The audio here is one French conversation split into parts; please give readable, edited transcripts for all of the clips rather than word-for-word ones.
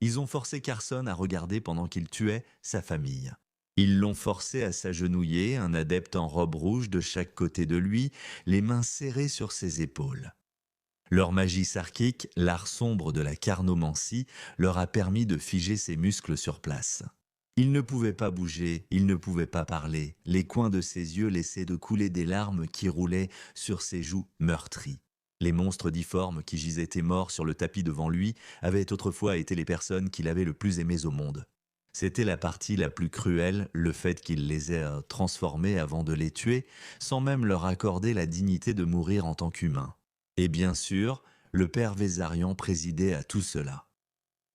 Ils ont forcé Carson à regarder pendant qu'il tuait sa famille. Ils l'ont forcé à s'agenouiller, un adepte en robe rouge de chaque côté de lui, les mains serrées sur ses épaules. Leur magie sarkique, l'art sombre de la carnomancie, leur a permis de figer ses muscles sur place. Il ne pouvait pas bouger, il ne pouvait pas parler. Les coins de ses yeux laissaient de couler des larmes qui roulaient sur ses joues meurtries. Les monstres difformes qui gisaient morts sur le tapis devant lui avaient autrefois été les personnes qu'il avait le plus aimées au monde. C'était la partie la plus cruelle, le fait qu'il les ait transformés avant de les tuer, sans même leur accorder la dignité de mourir en tant qu'humains. Et bien sûr, le père Vézarian présidait à tout cela.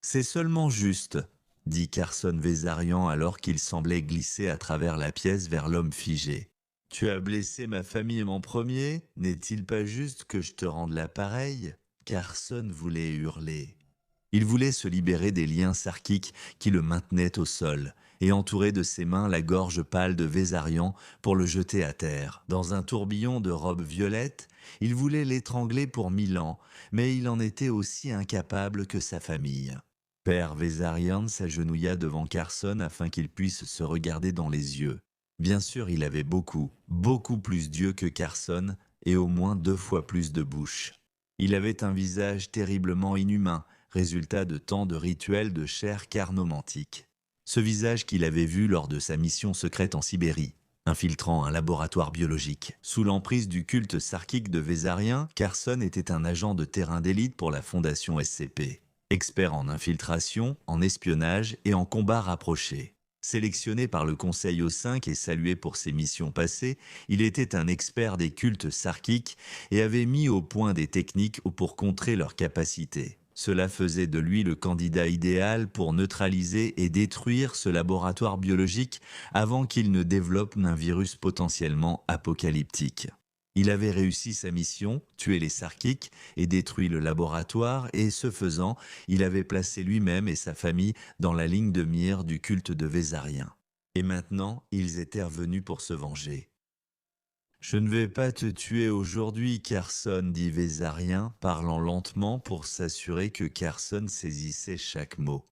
C'est seulement juste, dit Carson Vézarian alors qu'il semblait glisser à travers la pièce vers l'homme figé. Tu as blessé ma famille mon premier, n'est-il pas juste que je te rende l'appareil? Carson voulait hurler. Il voulait se libérer des liens sarkiques qui le maintenaient au sol et entourer de ses mains la gorge pâle de Vézarian pour le jeter à terre. Dans un tourbillon de robes violettes, il voulait l'étrangler pour 1000 ans, mais il en était aussi incapable que sa famille. Père Vézarian s'agenouilla devant Carson afin qu'il puisse se regarder dans les yeux. Bien sûr, il avait beaucoup, beaucoup plus d'yeux que Carson et au moins 2 fois plus de bouche. Il avait un visage terriblement inhumain, résultat de tant de rituels de chair carnomantique. Ce visage qu'il avait vu lors de sa mission secrète en Sibérie, infiltrant un laboratoire biologique. Sous l'emprise du culte sarkique de Vézarien, Carson était un agent de terrain d'élite pour la fondation SCP. Expert en infiltration, en espionnage et en combat rapproché. Sélectionné par le Conseil O5 et salué pour ses missions passées, il était un expert des cultes sarkiques et avait mis au point des techniques pour contrer leurs capacités. Cela faisait de lui le candidat idéal pour neutraliser et détruire ce laboratoire biologique avant qu'il ne développe un virus potentiellement apocalyptique. Il avait réussi sa mission, tuer les Sarkiques et détruit le laboratoire, et ce faisant, il avait placé lui-même et sa famille dans la ligne de mire du culte de Vézarien. Et maintenant, ils étaient revenus pour se venger. Je ne vais pas te tuer aujourd'hui, Carson, dit Vézarien, parlant lentement pour s'assurer que Carson saisissait chaque mot.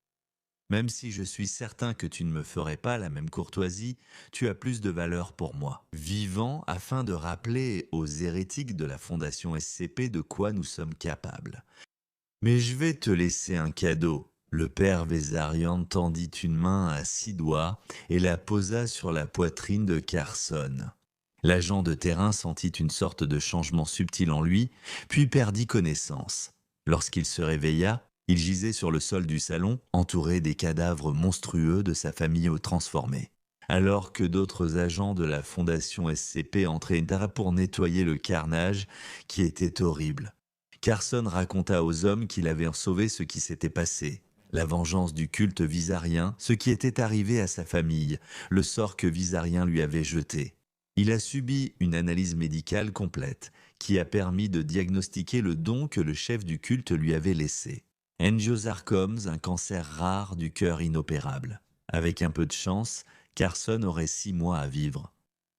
Même si je suis certain que tu ne me ferais pas la même courtoisie, tu as plus de valeur pour moi. Vivant afin de rappeler aux hérétiques de la Fondation SCP de quoi nous sommes capables. Mais je vais te laisser un cadeau. Le père Vézarian tendit une main à 6 doigts et la posa sur la poitrine de Carson. L'agent de terrain sentit une sorte de changement subtil en lui, puis perdit connaissance. Lorsqu'il se réveilla, il gisait sur le sol du salon, entouré des cadavres monstrueux de sa famille transformée. Alors que d'autres agents de la fondation SCP entraient pour nettoyer le carnage qui était horrible. Carson raconta aux hommes qu'il avait sauvé ce qui s'était passé. La vengeance du culte Vizarien, ce qui était arrivé à sa famille, le sort que Vizarien lui avait jeté. Il a subi une analyse médicale complète qui a permis de diagnostiquer le don que le chef du culte lui avait laissé. Angiosarcomes, un cancer rare du cœur inopérable. Avec un peu de chance, Carson aurait 6 mois à vivre.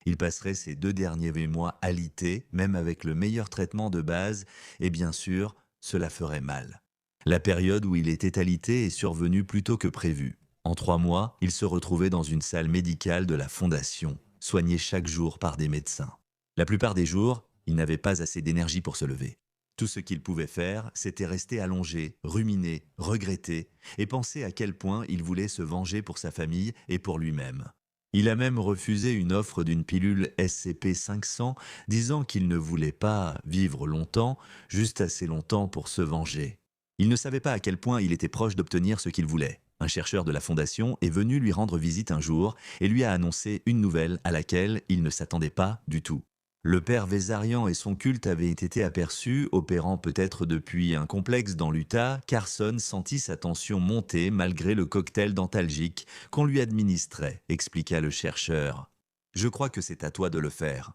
Il passerait ses 2 derniers mois alité, même avec le meilleur traitement de base, et bien sûr, cela ferait mal. La période où il était alité est survenue plus tôt que prévu. En 3 mois, il se retrouvait dans une salle médicale de la Fondation, soigné chaque jour par des médecins. La plupart des jours, il n'avait pas assez d'énergie pour se lever. Tout ce qu'il pouvait faire, c'était rester allongé, ruminer, regretter, et penser à quel point il voulait se venger pour sa famille et pour lui-même. Il a même refusé une offre d'une pilule SCP-500, disant qu'il ne voulait pas vivre longtemps, juste assez longtemps pour se venger. Il ne savait pas à quel point il était proche d'obtenir ce qu'il voulait. Un chercheur de la Fondation est venu lui rendre visite un jour et lui a annoncé une nouvelle à laquelle il ne s'attendait pas du tout. Le père Vézarian et son culte avaient été aperçus, opérant peut-être depuis un complexe dans l'Utah. Carson sentit sa tension monter malgré le cocktail dentalgique qu'on lui administrait, expliqua le chercheur. « Je crois que c'est à toi de le faire. »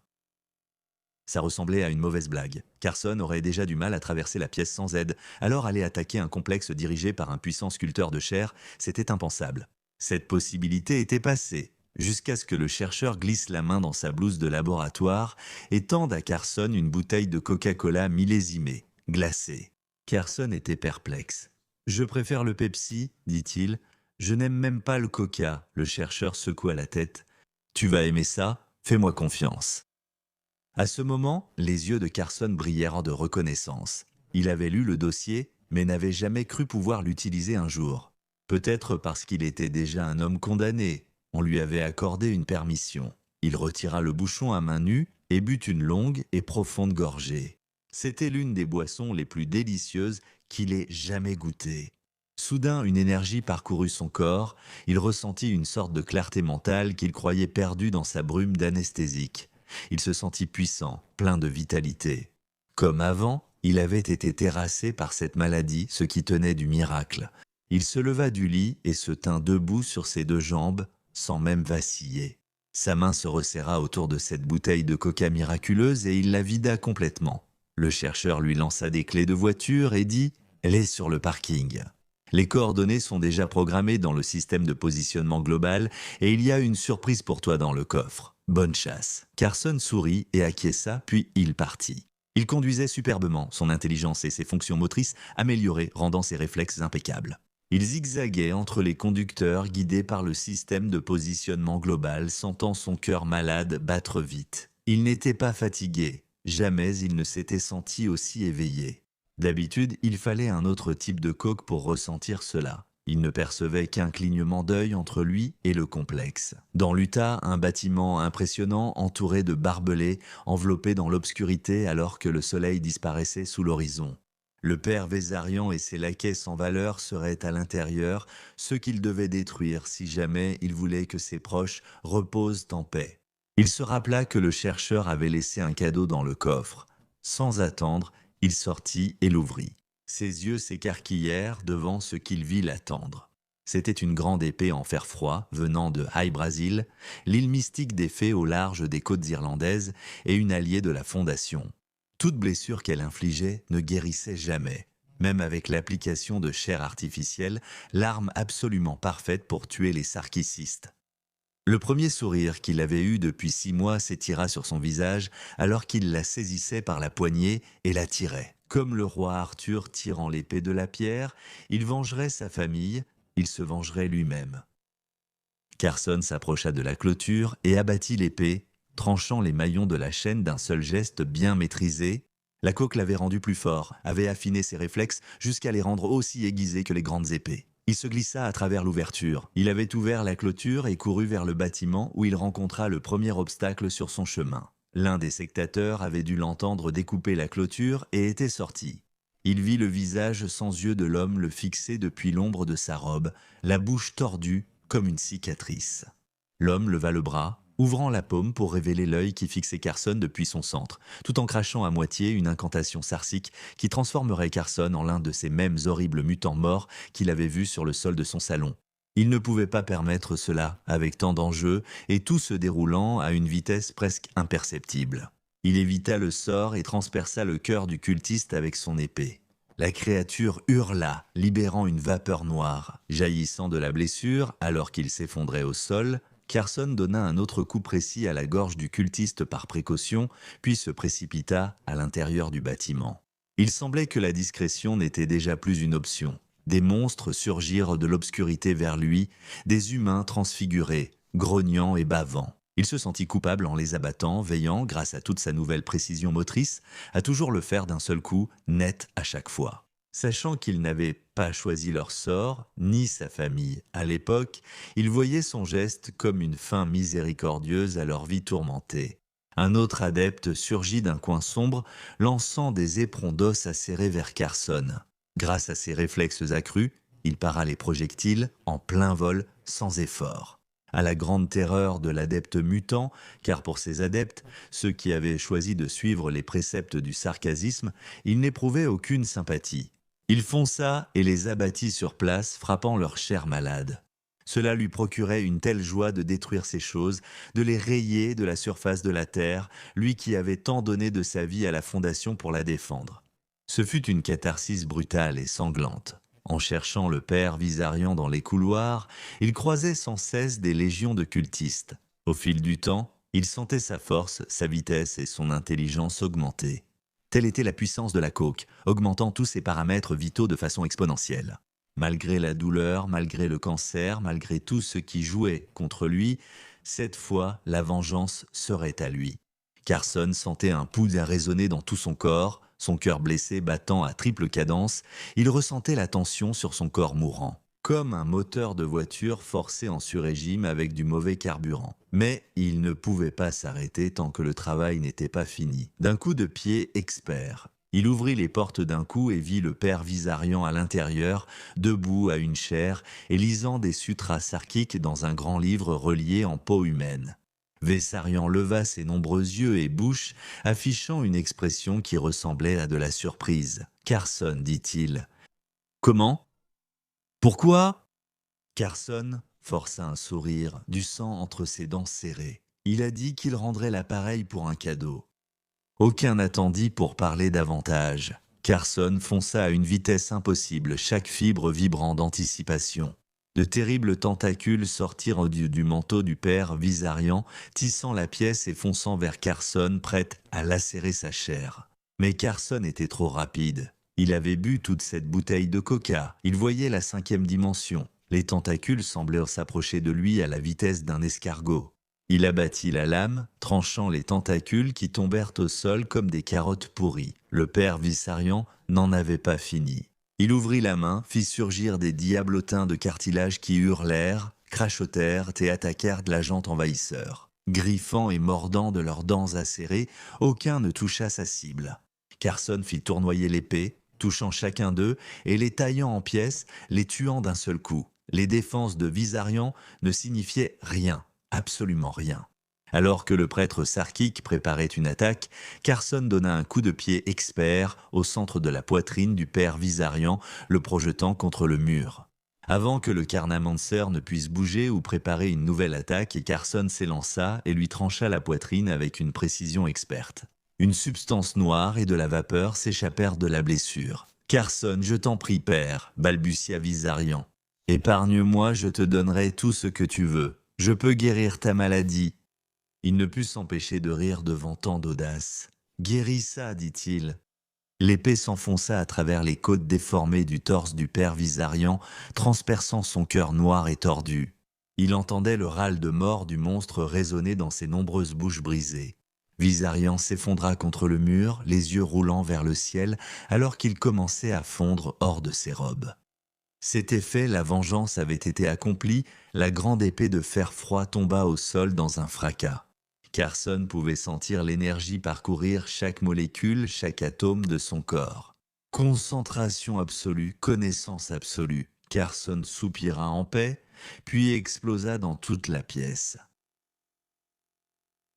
Ça ressemblait à une mauvaise blague. Carson aurait déjà du mal à traverser la pièce sans aide, alors aller attaquer un complexe dirigé par un puissant sculpteur de chair, c'était impensable. Cette possibilité était passée, jusqu'à ce que le chercheur glisse la main dans sa blouse de laboratoire et tende à Carson une bouteille de Coca-Cola millésimée, glacée. Carson était perplexe. Je préfère le Pepsi, dit-il. Je n'aime même pas le Coca. Le chercheur secoua la tête. Tu vas aimer ça, fais-moi confiance. À ce moment, les yeux de Carson brillèrent de reconnaissance. Il avait lu le dossier, mais n'avait jamais cru pouvoir l'utiliser un jour. Peut-être parce qu'il était déjà un homme condamné. On lui avait accordé une permission. Il retira le bouchon à main nue et but une longue et profonde gorgée. C'était l'une des boissons les plus délicieuses qu'il ait jamais goûtées. Soudain, une énergie parcourut son corps. Il ressentit une sorte de clarté mentale qu'il croyait perdue dans sa brume d'anesthésique. Il se sentit puissant, plein de vitalité. Comme avant, il avait été terrassé par cette maladie, ce qui tenait du miracle. Il se leva du lit et se tint debout sur ses deux jambes, sans même vaciller. Sa main se resserra autour de cette bouteille de coca miraculeuse et il la vida complètement. Le chercheur lui lança des clés de voiture et dit « Elle est sur le parking ». Les coordonnées sont déjà programmées dans le système de positionnement global et il y a une surprise pour toi dans le coffre. Bonne chasse. Carson sourit et acquiesça, puis il partit. Il conduisait superbement, son intelligence et ses fonctions motrices améliorées, rendant ses réflexes impeccables. Il zigzaguait entre les conducteurs guidés par le système de positionnement global, sentant son cœur malade battre vite. Il n'était pas fatigué. Jamais il ne s'était senti aussi éveillé. D'habitude, il fallait un autre type de coke pour ressentir cela. Il ne percevait qu'un clignement d'œil entre lui et le complexe. Dans l'Utah, un bâtiment impressionnant entouré de barbelés, enveloppé dans l'obscurité alors que le soleil disparaissait sous l'horizon. Le père Vézarian et ses laquais sans valeur seraient à l'intérieur, ceux qu'il devait détruire si jamais il voulait que ses proches reposent en paix. Il se rappela que le chercheur avait laissé un cadeau dans le coffre. Sans attendre, il sortit et l'ouvrit. Ses yeux s'écarquillèrent devant ce qu'il vit l'attendre. C'était une grande épée en fer froid venant de High Brazil, l'île mystique des fées au large des côtes irlandaises et une alliée de la Fondation. Toute blessure qu'elle infligeait ne guérissait jamais. Même avec l'application de chair artificielle, l'arme absolument parfaite pour tuer les sarkicistes. Le premier sourire qu'il avait eu depuis 6 mois s'étira sur son visage alors qu'il la saisissait par la poignée et la tirait. Comme le roi Arthur tirant l'épée de la pierre, il vengerait sa famille, il se vengerait lui-même. Carson s'approcha de la clôture et abattit l'épée, tranchant les maillons de la chaîne d'un seul geste bien maîtrisé. La coque l'avait rendu plus fort, avait affiné ses réflexes jusqu'à les rendre aussi aiguisés que les grandes épées. Il se glissa à travers l'ouverture. Il avait ouvert la clôture et courut vers le bâtiment où il rencontra le premier obstacle sur son chemin. L'un des sectateurs avait dû l'entendre découper la clôture et était sorti. Il vit le visage sans yeux de l'homme le fixer depuis l'ombre de sa robe, la bouche tordue comme une cicatrice. L'homme leva le bras, ouvrant la paume pour révéler l'œil qui fixait Carson depuis son centre, tout en crachant à moitié une incantation sarsique qui transformerait Carson en l'un de ces mêmes horribles mutants morts qu'il avait vus sur le sol de son salon. Il ne pouvait pas permettre cela avec tant d'enjeux et tout se déroulant à une vitesse presque imperceptible. Il évita le sort et transperça le cœur du cultiste avec son épée. La créature hurla, libérant une vapeur noire. Jaillissant de la blessure, alors qu'il s'effondrait au sol, Carson donna un autre coup précis à la gorge du cultiste par précaution, puis se précipita à l'intérieur du bâtiment. Il semblait que la discrétion n'était déjà plus une option. Des monstres surgirent de l'obscurité vers lui, des humains transfigurés, grognant et bavant. Il se sentit coupable en les abattant, veillant, grâce à toute sa nouvelle précision motrice, à toujours le faire d'un seul coup, net à chaque fois. Sachant qu'il n'avait pas choisi leur sort, ni sa famille. À l'époque, il voyait son geste comme une fin miséricordieuse à leur vie tourmentée. Un autre adepte surgit d'un coin sombre, lançant des éperons d'os acérés vers Carson. Grâce à ses réflexes accrus, il para les projectiles en plein vol, sans effort. À la grande terreur de l'adepte mutant, car pour ces adeptes, ceux qui avaient choisi de suivre les préceptes du sarcasisme, il n'éprouvait aucune sympathie. Il fonça et les abattit sur place, frappant leur chair malade. Cela lui procurait une telle joie de détruire ces choses, de les rayer de la surface de la terre, lui qui avait tant donné de sa vie à la Fondation pour la défendre. Ce fut une catharsis brutale et sanglante. En cherchant le père Vizarian dans les couloirs, il croisait sans cesse des légions de cultistes. Au fil du temps, il sentait sa force, sa vitesse et son intelligence augmenter. Telle était la puissance de la coke, augmentant tous ses paramètres vitaux de façon exponentielle. Malgré la douleur, malgré le cancer, malgré tout ce qui jouait contre lui, cette fois, la vengeance serait à lui. Carson sentait un pouls résonner dans tout son corps, son cœur blessé battant à triple cadence, il ressentait la tension sur son corps mourant, comme un moteur de voiture forcé en surrégime avec du mauvais carburant. Mais il ne pouvait pas s'arrêter tant que le travail n'était pas fini. D'un coup de pied expert, il ouvrit les portes d'un coup et vit le père Vizarian à l'intérieur, debout à une chaire et lisant des sutras sarkiques dans un grand livre relié en peau humaine. Vessarian leva ses nombreux yeux et bouches, affichant une expression qui ressemblait à de la surprise. « Carson, dit-il. »« Comment ? Pourquoi ?» Carson força un sourire, du sang entre ses dents serrées. Il a dit qu'il rendrait l'appareil pour un cadeau. Aucun n'attendit pour parler davantage. Carson fonça à une vitesse impossible, chaque fibre vibrant d'anticipation. De terribles tentacules sortirent du manteau du père Vizarian, tissant la pièce et fonçant vers Carson, prête à lacérer sa chair. Mais Carson était trop rapide. Il avait bu toute cette bouteille de coca. Il voyait la 5e dimension. Les tentacules semblaient s'approcher de lui à la vitesse d'un escargot. Il abattit la lame, tranchant les tentacules qui tombèrent au sol comme des carottes pourries. Le père Vissarion n'en avait pas fini. Il ouvrit la main, fit surgir des diablotins de cartilage qui hurlèrent, crachotèrent et attaquèrent de la jante envahisseur. Griffant et mordant de leurs dents acérées, aucun ne toucha sa cible. Carson fit tournoyer l'épée, touchant chacun d'eux et les taillant en pièces, les tuant d'un seul coup. Les défenses de Vizarian ne signifiaient rien. Absolument rien. Alors que le prêtre sarkique préparait une attaque, Carson donna un coup de pied expert au centre de la poitrine du père Vizarian, le projetant contre le mur. Avant que le carnamancer ne puisse bouger ou préparer une nouvelle attaque, Carson s'élança et lui trancha la poitrine avec une précision experte. Une substance noire et de la vapeur s'échappèrent de la blessure. « Carson, je t'en prie, père, balbutia Vizarian. Épargne-moi, je te donnerai tout ce que tu veux. Je peux guérir ta maladie. » Il ne put s'empêcher de rire devant tant d'audace. « Guéris ça, dit-il. » L'épée s'enfonça à travers les côtes déformées du torse du père Vizarian, transperçant son cœur noir et tordu. Il entendait le râle de mort du monstre résonner dans ses nombreuses bouches brisées. Vizarian s'effondra contre le mur, les yeux roulant vers le ciel, alors qu'il commençait à fondre hors de ses robes. C'était fait, la vengeance avait été accomplie, la grande épée de fer froid tomba au sol dans un fracas. Carson pouvait sentir l'énergie parcourir chaque molécule, chaque atome de son corps. Concentration absolue, connaissance absolue. Carson soupira en paix, puis explosa dans toute la pièce.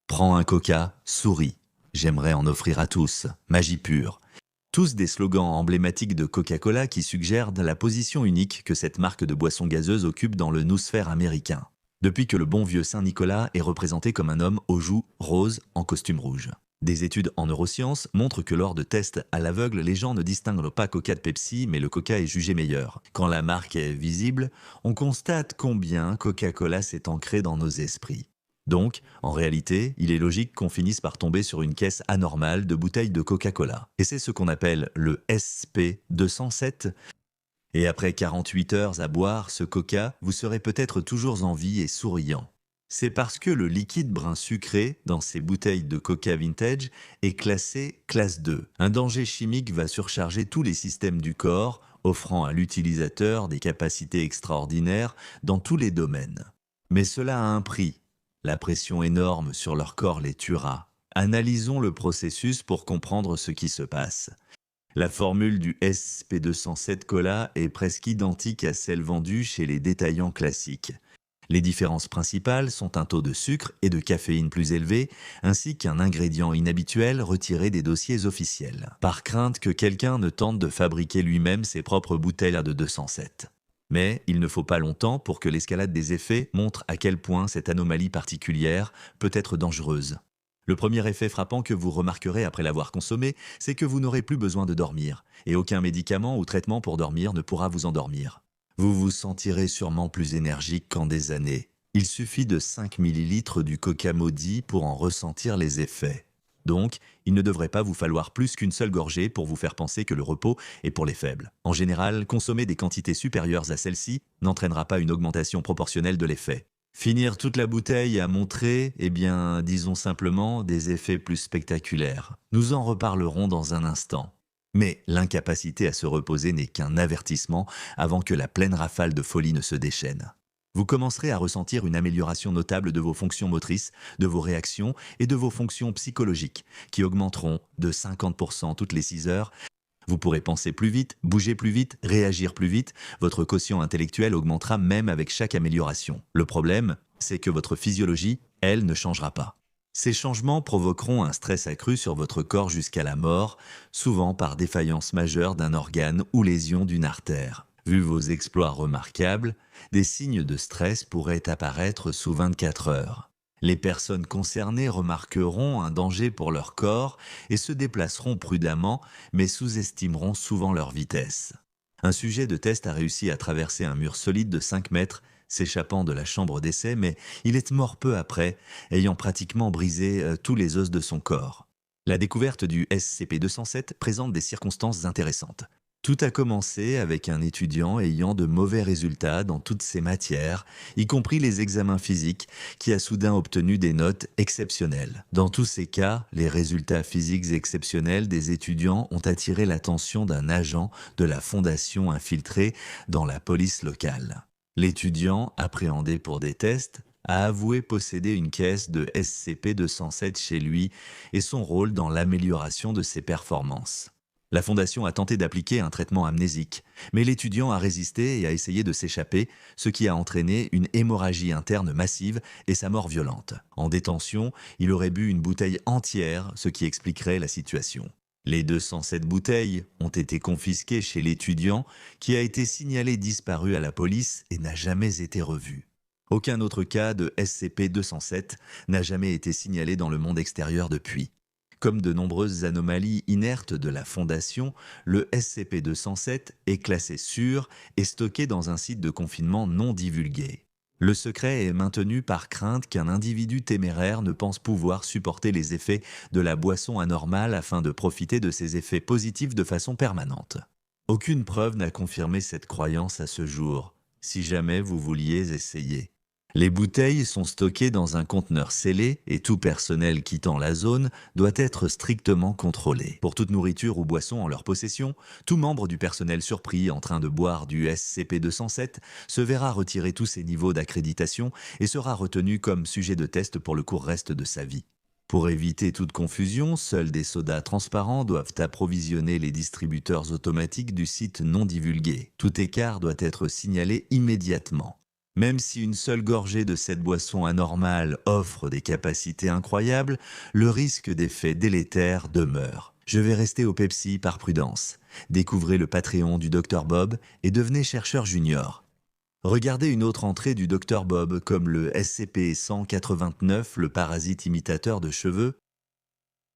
Prends un coca, souris. J'aimerais en offrir à tous. Magie pure. Tous des slogans emblématiques de Coca-Cola qui suggèrent la position unique que cette marque de boisson gazeuse occupe dans le noosphère américain, depuis que le bon vieux Saint-Nicolas est représenté comme un homme aux joues roses en costume rouge. Des études en neurosciences montrent que lors de tests à l'aveugle, les gens ne distinguent pas Coca de Pepsi, mais le Coca est jugé meilleur. Quand la marque est visible, on constate combien Coca-Cola s'est ancré dans nos esprits. Donc, en réalité, il est logique qu'on finisse par tomber sur une caisse anormale de bouteilles de Coca-Cola. Et c'est ce qu'on appelle le SP207. Et après 48 heures à boire ce Coca, vous serez peut-être toujours en vie et souriant. C'est parce que le liquide brun sucré dans ces bouteilles de Coca Vintage est classé classe 2. Un danger chimique va surcharger tous les systèmes du corps, offrant à l'utilisateur des capacités extraordinaires dans tous les domaines. Mais cela a un prix. La pression énorme sur leur corps les tuera. Analysons le processus pour comprendre ce qui se passe. La formule du SP207 Cola est presque identique à celle vendue chez les détaillants classiques. Les différences principales sont un taux de sucre et de caféine plus élevé, ainsi qu'un ingrédient inhabituel retiré des dossiers officiels, par crainte que quelqu'un ne tente de fabriquer lui-même ses propres bouteilles de 207. Mais il ne faut pas longtemps pour que l'escalade des effets montre à quel point cette anomalie particulière peut être dangereuse. Le premier effet frappant que vous remarquerez après l'avoir consommé, c'est que vous n'aurez plus besoin de dormir, et aucun médicament ou traitement pour dormir ne pourra vous endormir. Vous vous sentirez sûrement plus énergique qu'en des années. Il suffit de 5 ml du coca maudit pour en ressentir les effets. Donc, il ne devrait pas vous falloir plus qu'une seule gorgée pour vous faire penser que le repos est pour les faibles. En général, consommer des quantités supérieures à celle-ci n'entraînera pas une augmentation proportionnelle de l'effet. Finir toute la bouteille a montré, disons simplement, des effets plus spectaculaires. Nous en reparlerons dans un instant. Mais l'incapacité à se reposer n'est qu'un avertissement avant que la pleine rafale de folie ne se déchaîne. Vous commencerez à ressentir une amélioration notable de vos fonctions motrices, de vos réactions et de vos fonctions psychologiques, qui augmenteront de 50% toutes les 6 heures. Vous pourrez penser plus vite, bouger plus vite, réagir plus vite. Votre quotient intellectuel augmentera même avec chaque amélioration. Le problème, c'est que votre physiologie, elle, ne changera pas. Ces changements provoqueront un stress accru sur votre corps jusqu'à la mort, souvent par défaillance majeure d'un organe ou lésion d'une artère. Vu vos exploits remarquables, des signes de stress pourraient apparaître sous 24 heures. Les personnes concernées remarqueront un danger pour leur corps et se déplaceront prudemment, mais sous-estimeront souvent leur vitesse. Un sujet de test a réussi à traverser un mur solide de 5 mètres, s'échappant de la chambre d'essai, mais il est mort peu après, ayant pratiquement brisé tous les os de son corps. La découverte du SCP-207 présente des circonstances intéressantes. Tout a commencé avec un étudiant ayant de mauvais résultats dans toutes ses matières, y compris les examens physiques, qui a soudain obtenu des notes exceptionnelles. Dans tous ces cas, les résultats physiques exceptionnels des étudiants ont attiré l'attention d'un agent de la fondation infiltré dans la police locale. L'étudiant, appréhendé pour des tests, a avoué posséder une caisse de SCP-207 chez lui et son rôle dans l'amélioration de ses performances. La fondation a tenté d'appliquer un traitement amnésique, mais l'étudiant a résisté et a essayé de s'échapper, ce qui a entraîné une hémorragie interne massive et sa mort violente. En détention, il aurait bu une bouteille entière, ce qui expliquerait la situation. Les 207 bouteilles ont été confisquées chez l'étudiant qui a été signalé disparu à la police et n'a jamais été revu. Aucun autre cas de SCP-207 n'a jamais été signalé dans le monde extérieur depuis. Comme de nombreuses anomalies inertes de la Fondation, le SCP-207 est classé sûr et stocké dans un site de confinement non divulgué. Le secret est maintenu par crainte qu'un individu téméraire ne pense pouvoir supporter les effets de la boisson anormale afin de profiter de ses effets positifs de façon permanente. Aucune preuve n'a confirmé cette croyance à ce jour, si jamais vous vouliez essayer. Les bouteilles sont stockées dans un conteneur scellé et tout personnel quittant la zone doit être strictement contrôlé. Pour toute nourriture ou boisson en leur possession, tout membre du personnel surpris en train de boire du SCP-207 se verra retirer tous ses niveaux d'accréditation et sera retenu comme sujet de test pour le court reste de sa vie. Pour éviter toute confusion, seuls des sodas transparents doivent approvisionner les distributeurs automatiques du site non divulgué. Tout écart doit être signalé immédiatement. Même si une seule gorgée de cette boisson anormale offre des capacités incroyables, le risque d'effet délétère demeure. Je vais rester au Pepsi par prudence. Découvrez le Patreon du Dr Bob et devenez chercheur junior. Regardez une autre entrée du Dr Bob comme le SCP-189, le parasite imitateur de cheveux,